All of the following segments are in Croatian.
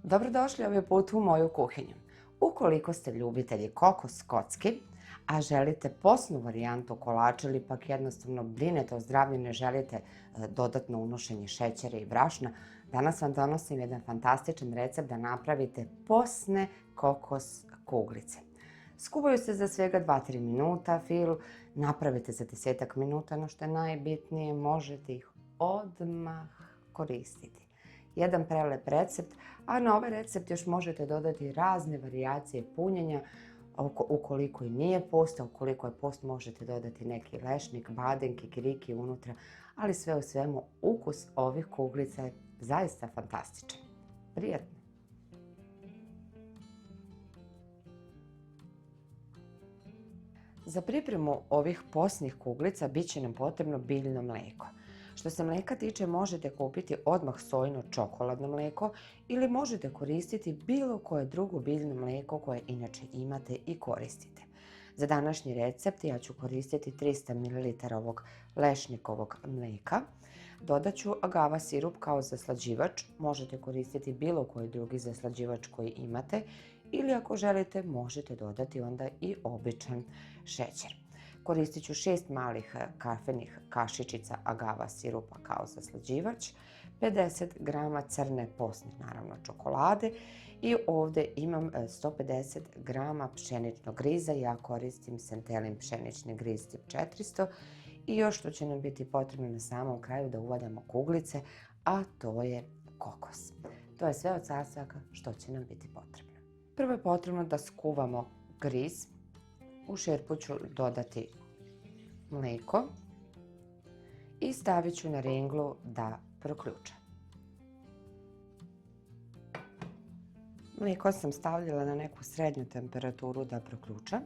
Dobrodošli ovaj put u moju kuhinju. Ukoliko ste ljubitelji kokos kocki, a želite posnu varijantu kolača ili pak jednostavno brinete o zdravlju i ne želite dodatno unošenje šećera i brašna, danas vam donosim jedan fantastičan recept da napravite posne kokos kuglice. Skuvaju se za svega 2-3 minuta, fil napravite za 10 minuta, no što je najbitnije možete ih odmah koristiti. Jedan prelep recept, a na ovaj recept još možete dodati razne varijacije punjenja. Ukoliko i nije post, a ukoliko je post možete dodati neki lešnik, badem, kikiriki unutra, ali sve u svemu ukus ovih kuglica je zaista fantastičan. Prijatno! Za pripremu ovih posnih kuglica bit će nam potrebno biljno mlijeko. Što se mlijeka tiče, možete kupiti odmah sojino čokoladno mlijeko ili možete koristiti bilo koje drugo biljno mlijeko koje inače imate i koristite. Za današnji recept ja ću koristiti 300 ml ovog lešnikovog mlijeka. Dodat ću agava sirup kao zaslađivač, možete koristiti bilo koji drugi zaslađivač koji imate ili ako želite možete dodati onda i običan šećer. Koristit ću 6 malih kafenih kašičica agava sirupa kao zaslađivač, 50 g crne posne naravno čokolade i ovdje imam 150 g pšeničnog griza, ja koristim Centelin pšenični griz tip 400 i još što će nam biti potrebno na samom kraju da uvadamo kuglice, a to je kokos. To je sve od sastojaka što će nam biti potrebno. Prvo je potrebno da skuvamo griz. U šerpu ću dodati mlijeko i stavit ću na ringlu da proključa. Mlijeko sam stavljala na neku srednju temperaturu da proključa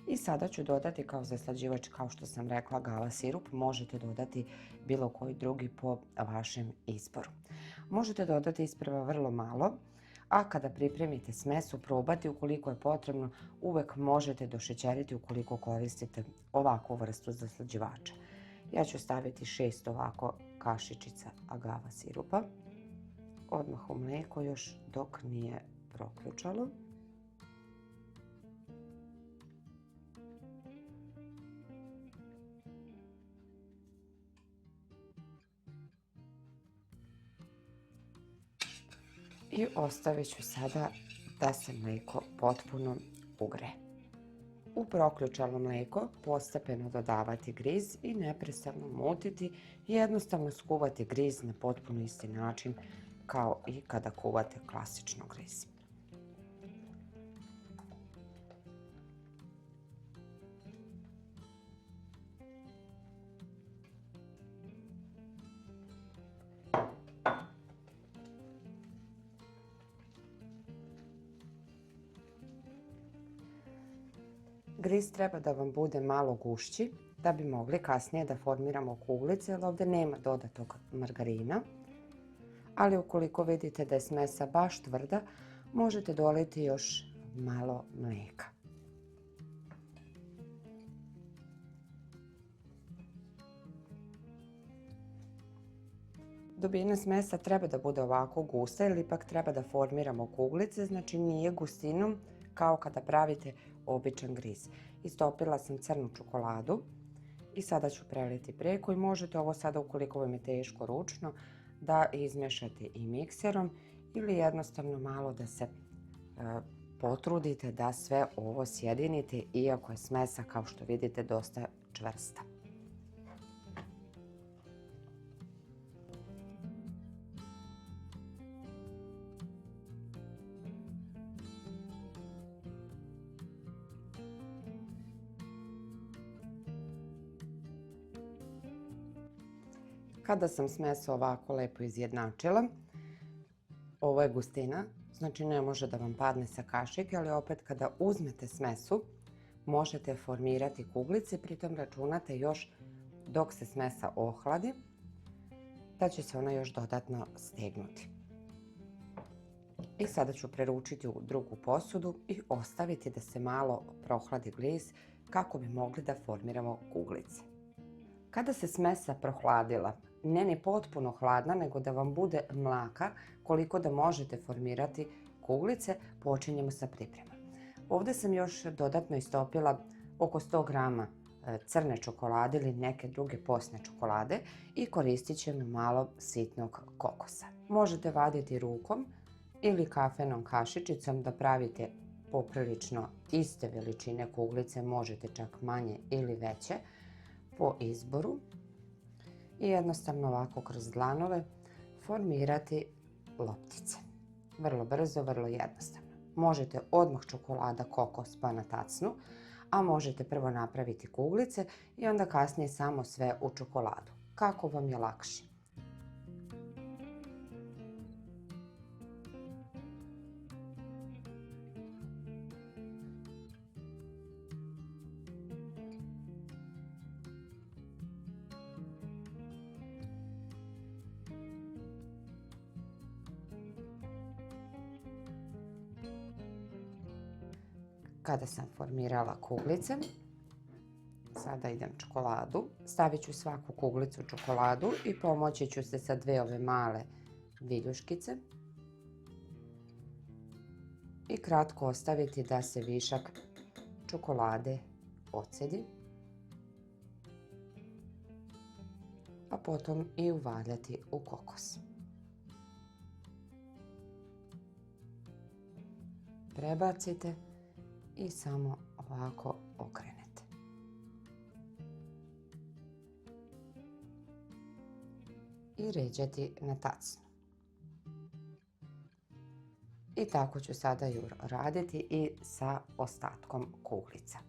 i sada ću dodati kao zaslađivač, kao što sam rekla, agava sirup. Možete dodati bilo koji drugi po vašem izboru. Možete dodati isprva vrlo malo, a kada pripremite smesu probati, ukoliko je potrebno uvek možete došećeriti ukoliko koristite ovakvu vrstu zaslađivača. Ja ću staviti 6 ovako kašičica agava sirupa odmah u mlijeko još dok nije proključalo. I ostavit ću sada da se mlijeko potpuno ugreje. U proključalo mlijeko postepeno dodavati griz i neprestano mutiti i jednostavno skuvati griz na potpuno isti način kao i kada kuvate klasično griz. Griz treba da vam bude malo gušći da bi mogli kasnije da formiramo kuglice, jer ovdje nema dodatog margarina. Ali ukoliko vidite da je smesa baš tvrda, možete doliti još malo mlijeka. Dubina smesa treba da bude ovako gusta ili ipak treba da formiramo kuglice, znači nije gustinom kao kada pravite običan griz. Istopila sam crnu čokoladu i sada ću preliti preko i možete ovo sada, ukoliko vam je teško ručno, da izmješate i mikserom ili jednostavno malo da se potrudite da sve ovo sjedinite, iako je smesa, kao što vidite, dosta čvrsta. Kada sam smesu ovako lepo izjednačila, ovo je gustina, znači ne može da vam padne sa kašike, ali opet kada uzmete smesu možete formirati kuglice, pritom računate još dok se smesa ohladi da će se ona još dodatno stegnuti. I sada ću preručiti u drugu posudu i ostaviti da se malo prohladi griz kako bi mogli da formiramo kuglice. Kada se smesa prohladila, ne ni potpuno hladna, nego da vam bude mlaka, koliko da možete formirati kuglice, počinjemo sa pripremom. Ovdje sam još dodatno istopila oko 100 grama crne čokolade ili neke druge posne čokolade i koristit ćemo malo sitnog kokosa. Možete vaditi rukom ili kafenom kašičicom da pravite poprilično iste veličine kuglice, možete čak manje ili veće po izboru. I jednostavno ovako kroz dlanove formirati loptice. Vrlo brzo, vrlo jednostavno. Možete odmah čokolada, kokos pa na tacnu, a možete prvo napraviti kuglice i onda kasnije samo sve u čokoladu. Kako vam je lakše. Kada sam formirala kuglice, sada idem čokoladu. Stavit ću svaku kuglicu u čokoladu i pomoći ću se sa 2 ove male viljuškice i kratko ostaviti da se višak čokolade ocedi, a potom i uvaljati u kokos. Prebacite i samo ovako okrenete. I ređati na tacnu. I tako ću sada raditi i sa ostatkom kuglica.